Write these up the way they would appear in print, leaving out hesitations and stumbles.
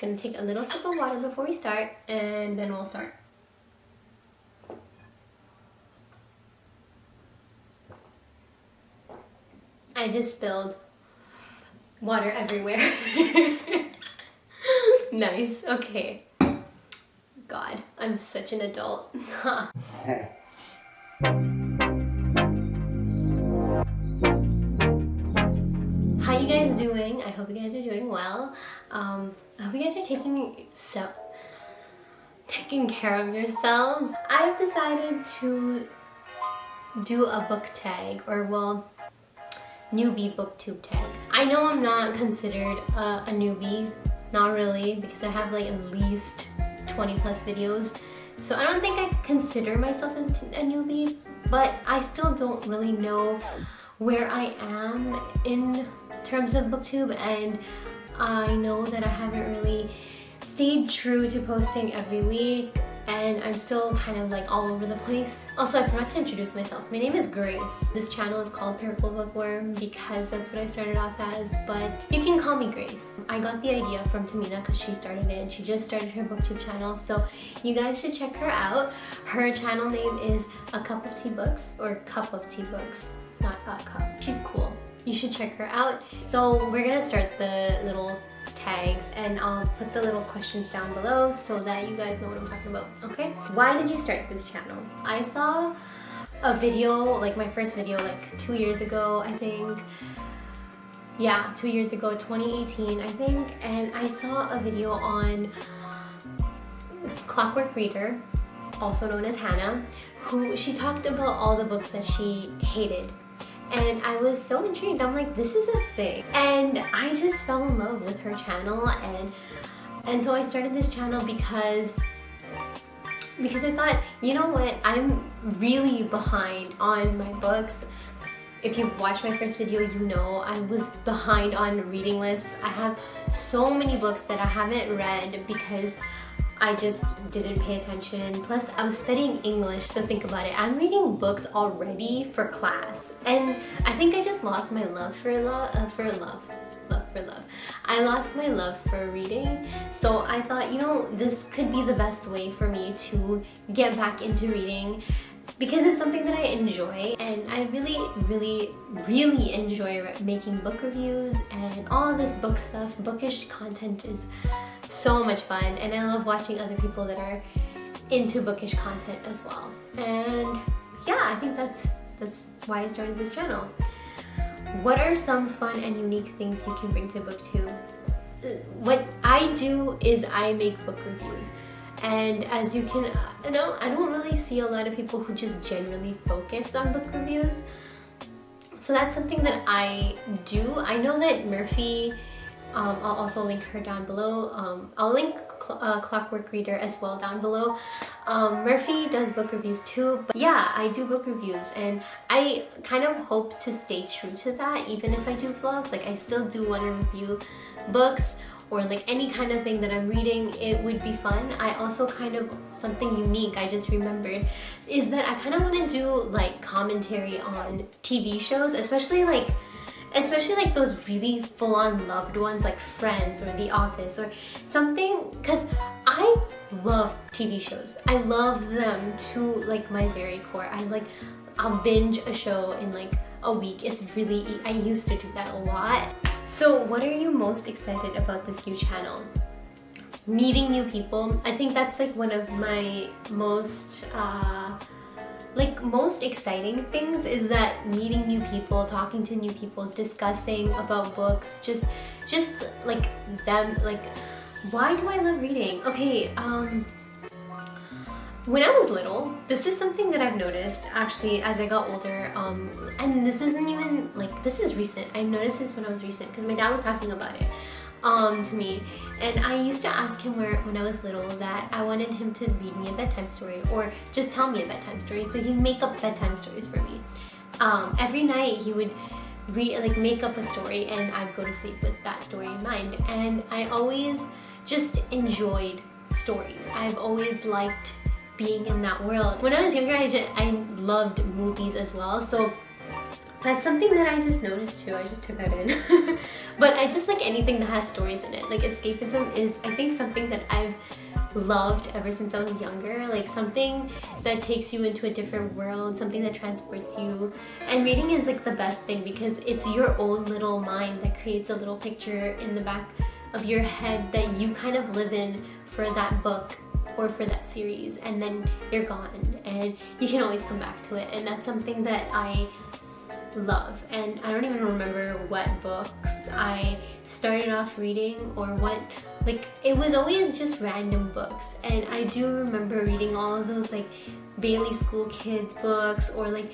gonna take a little sip of water before we start, and then we'll start. I just spilled water everywhere. Nice, okay. God, I'm such an adult. How you guys doing? I hope you guys are doing well. I hope you guys are taking care of yourselves. I've decided to do a book tag, or well, newbie booktube tag. I know I'm not considered a newbie, not really, because I have like at least 20 plus videos. So I don't think I consider myself a newbie, but I still don't really know where I am in terms of booktube, and I know that I haven't really stayed true to posting every week, and I'm still kind of like all over the place. Also, I forgot to introduce myself. My name is Grace. This channel is called Purple Bookworm because that's what I started off as, but you can call me Grace. I got the idea from Tamina because she started it, and she just started her booktube channel, so you guys should check her out. Her channel name is A Cup of Tea Books, or Cup of Tea Books, not a cup. She's cool. You should check her out. So we're gonna start the little tags, and I'll put the little questions down below so that you guys know what I'm talking about, okay? Why did you start this channel? I saw a video, like my first video, like 2 years ago, I think. Yeah, 2 years ago, 2018, I think, and I saw a video on Clockwork Reader, also known as Hannah, who she talked about all the books that she hated. And I was so intrigued. I'm like, this is a thing. And I just fell in love with her channel, and so I started this channel because I thought, you know what, I'm really behind on my books. If you've watched my first video, you know I was behind on reading lists. I have so many books that I haven't read because I just didn't pay attention. Plus, I was studying English, so think about it. I'm reading books already for class, and I think I just lost my love for love. I lost my love for reading, so I thought, you know, this could be the best way for me to get back into reading, because it's something that I enjoy, and I really enjoy making book reviews and all this book stuff. Bookish content is so much fun, and I love watching other people that are into bookish content as well. And yeah, I think that's why I started this channel. What are some fun and unique things you can bring to BookTube? What I do is I make book reviews. And as you can know, I don't really see a lot of people who just genuinely focus on book reviews. So that's something that I do. I know that Murphy, I'll also link her down below. I'll link Clockwork Reader as well down below. Murphy does book reviews too. But yeah, I do book reviews, and I kind of hope to stay true to that even if I do vlogs. Like, I still do want to review books, or like any kind of thing that I'm reading. It would be fun. I also kind of, something unique I just remembered is that I kind of want to do like commentary on TV shows, especially like those really full-on loved ones like Friends or The Office or something, because I love TV shows. I love them to like my very core. I'll binge a show in like a week. It's really, I used to do that a lot. So what are you most excited about this new channel? Meeting new people. I think that's like one of my most exciting things, is that meeting new people, talking to new people, discussing about books, just like them, like, why do I love reading? Okay, when I was little, this is something that I've noticed actually as I got older, and this isn't even like, this is recent. I noticed this when I was recent because my dad was talking about it to me, and I used to ask him when I was little that I wanted him to read me a bedtime story or just tell me a bedtime story, so he'd make up bedtime stories for me. Every night he would make up a story, and I'd go to sleep with that story in mind, and I always just enjoyed stories. I've always liked being in that world. When I was younger, I loved movies as well, so That's something that I just noticed too. I just took that in. But I just like anything that has stories in it. Like escapism is, I think, something that I've loved ever since I was younger. Like something that takes you into a different world, something that transports you. And reading is like the best thing because it's your own little mind that creates a little picture in the back of your head that you kind of live in for that book or for that series, and then you're gone and you can always come back to it. And that's something that I love. And I don't even remember what books I started off reading or what, like it was always just random books. And I do remember reading all of those like Bailey School Kids books, or like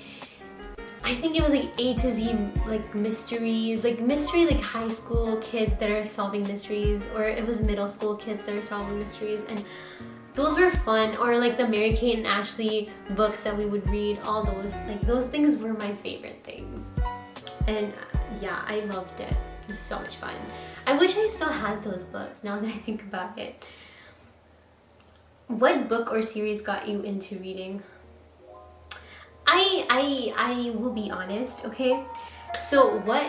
I think it was like A to Z like mysteries, like mystery like high school kids that are solving mysteries, or it was middle school kids that are solving mysteries, and those were fun. Or like the Mary Kate and Ashley books that we would read, all those, like those things were my favorite things. And yeah, I loved it. It was so much fun. I wish I still had those books now that I think about it. What book or series got you into reading? I will be honest, okay? So what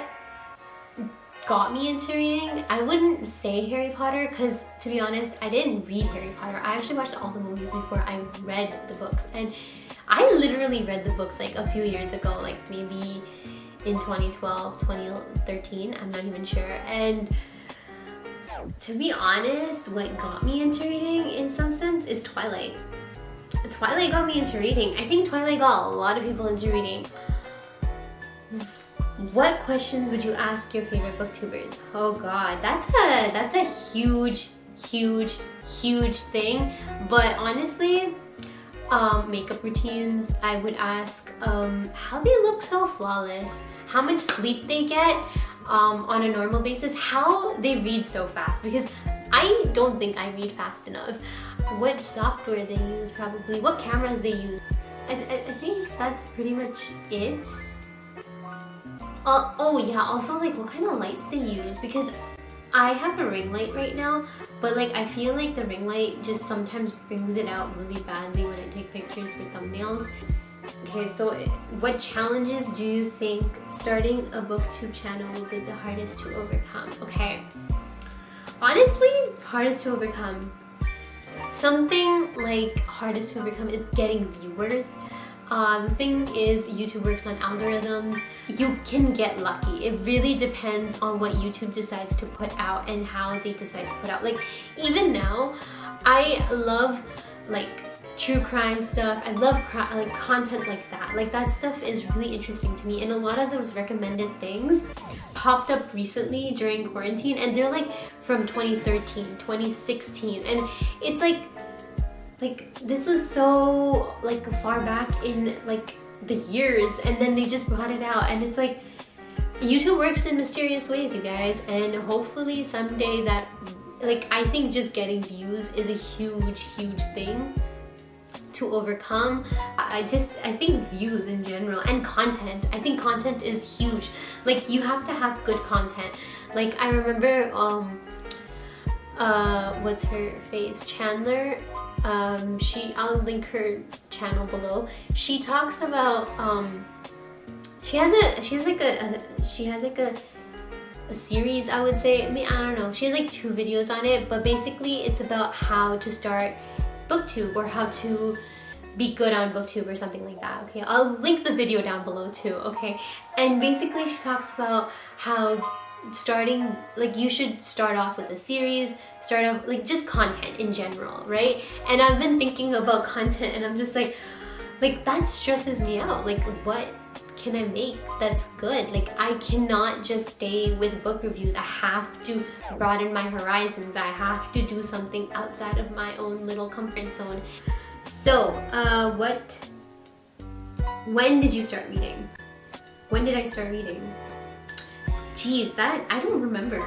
got me into reading, I wouldn't say Harry Potter, because to be honest, I didn't read Harry Potter. I actually watched all the movies before I read the books, and I literally read the books like a few years ago, like maybe in 2012, 2013, I'm not even sure. And to be honest, what got me into reading in some sense is Twilight. Twilight got me into reading. I think Twilight got a lot of people into reading. What questions would you ask your favorite booktubers? Oh god, that's a huge thing. But honestly, makeup routines, I would ask how they look so flawless, how much sleep they get on a normal basis, how they read so fast, because I don't think I read fast enough. What software they use, probably, what cameras they use. I think that's pretty much it. Oh yeah, also like what kind of lights they use, because I have a ring light right now, but like I feel like the ring light just sometimes brings it out really badly when I take pictures for thumbnails. Okay, so what challenges do you think starting a booktube channel will be the hardest to overcome? Okay, honestly, hardest to overcome. Something like hardest to overcome is getting viewers. The thing is, YouTube works on algorithms. You can get lucky. It really depends on what YouTube decides to put out and how they decide to put out. Like even now, I love like true crime stuff. I love like content like that. Like that stuff is really interesting to me, and a lot of those recommended things popped up recently during quarantine, and they're like from 2013, 2016, and it's like this was so like far back in like the years, and then they just brought it out, and it's like YouTube works in mysterious ways, you guys, and hopefully someday that, like, I think just getting views is a huge thing to overcome. I think views in general and content, I think content is huge. Like you have to have good content. Like I remember what's her face, Chandler, I'll link her channel below. She talks about she has like a series, I would say. I mean, I don't know, she has like 2 videos on it, but basically it's about how to start booktube or how to be good on booktube or something like that. Okay, I'll link the video down below too. Okay, and basically she talks about how starting, like you should start off with a series, start off like just content in general, right? And I've been thinking about content, and I'm just like that stresses me out. Like what can I make that's good? Like I cannot just stay with book reviews. I have to broaden my horizons. I have to do something outside of my own little comfort zone. So when did you start reading? When did I start reading? Geez, that I don't remember.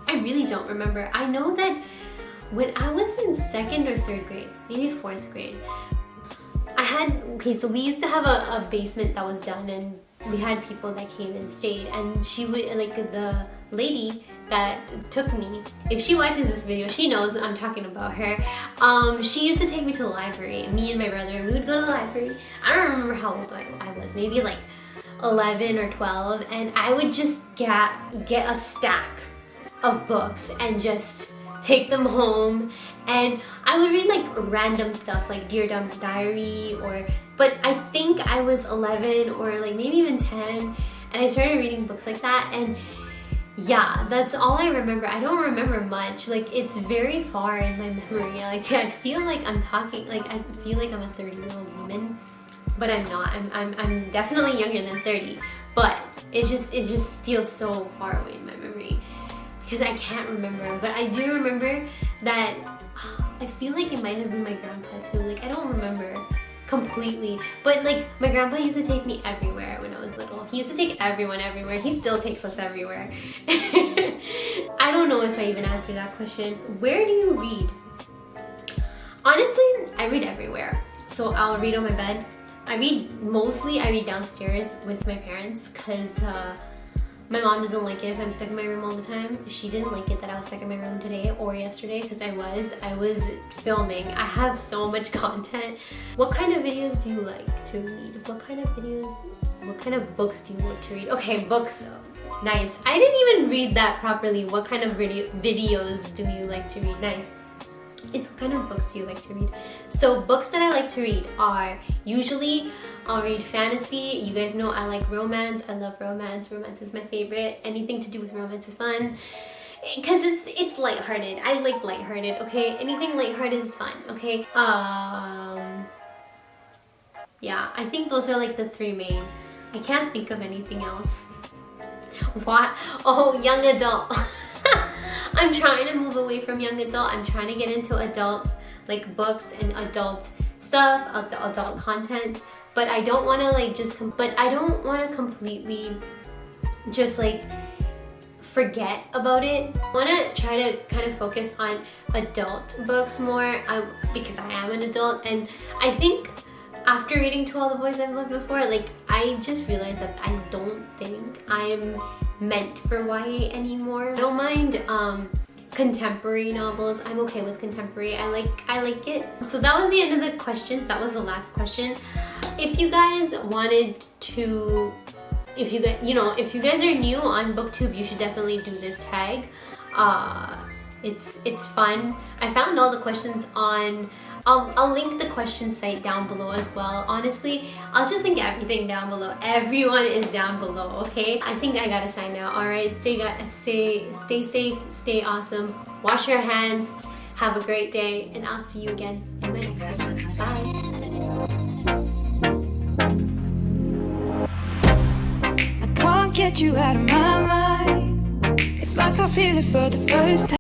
I really don't remember. I know that when I was in 2nd or 3rd grade, maybe 4th grade, so we used to have a basement that was done, and we had people that came and stayed, and she would, like the lady that took me, if she watches this video, she knows I'm talking about her. She used to take me to the library, me and my brother, we would go to the library. I don't remember how old I was, maybe like 11 or 12, and I would just get a stack of books and just take them home, and I would read like random stuff like Dear Dump's Diary, but I think I was 11 or like maybe even 10, and I started reading books like that. And yeah, that's all I remember. I don't remember much. Like, it's very far in my memory. Like, I feel like I'm talking, like, I feel like I'm a 30-year-old woman, but I'm not. I'm definitely younger than 30, but it just feels so far away in my memory because I can't remember. But I do remember that I feel like it might have been my grandpa too. Like, I don't remember completely, but like my grandpa used to take me everywhere when I was little. He used to take everyone everywhere. He still takes us everywhere. I don't know if I even answered that question. Where do you read? Honestly, I read everywhere. So I'll read on my bed. I read downstairs with my parents because my mom doesn't like it if I'm stuck in my room all the time. She didn't like it that I was stuck in my room today or yesterday because I was filming. I have so much content. What kind of videos do you like to read? What kind of books do you like to read? Okay, books. Nice. I didn't even read that properly. What kind of videos do you like to read? Nice. It's what kind of books do you like to read? So books that I like to read are usually I'll read fantasy. You guys know I like romance. I love romance. Romance is my favorite. Anything to do with romance is fun because it's lighthearted. I like lighthearted. Okay, anything lighthearted is fun. Okay. Yeah, I think those are like the three main. I can't think of anything else. What? Oh, young adult. I'm trying to move away from young adult. I'm trying to get into adult like books and adult stuff, adult content. But I don't want to like I don't want to completely just like forget about it. I want to try to kind of focus on adult books more because I am an adult, and I think after reading To All the Boys I've Loved Before, like I just realized that I don't think I'm meant for YA anymore. I don't mind contemporary novels. I'm okay with contemporary. I like it. So that was the end of the questions. That was the last question. If you guys wanted to, if you guys are new on BookTube, you should definitely do this tag. It's fun. I found all the questions on I'll link the question site down below as well. Honestly, I'll just link everything down below. Everyone is down below, okay? I think I gotta sign out. Alright, stay safe, stay awesome, wash your hands, have a great day, and I'll see you again in my next video. Bye. I can't get you out of my mind. It's like I feel it for the first time.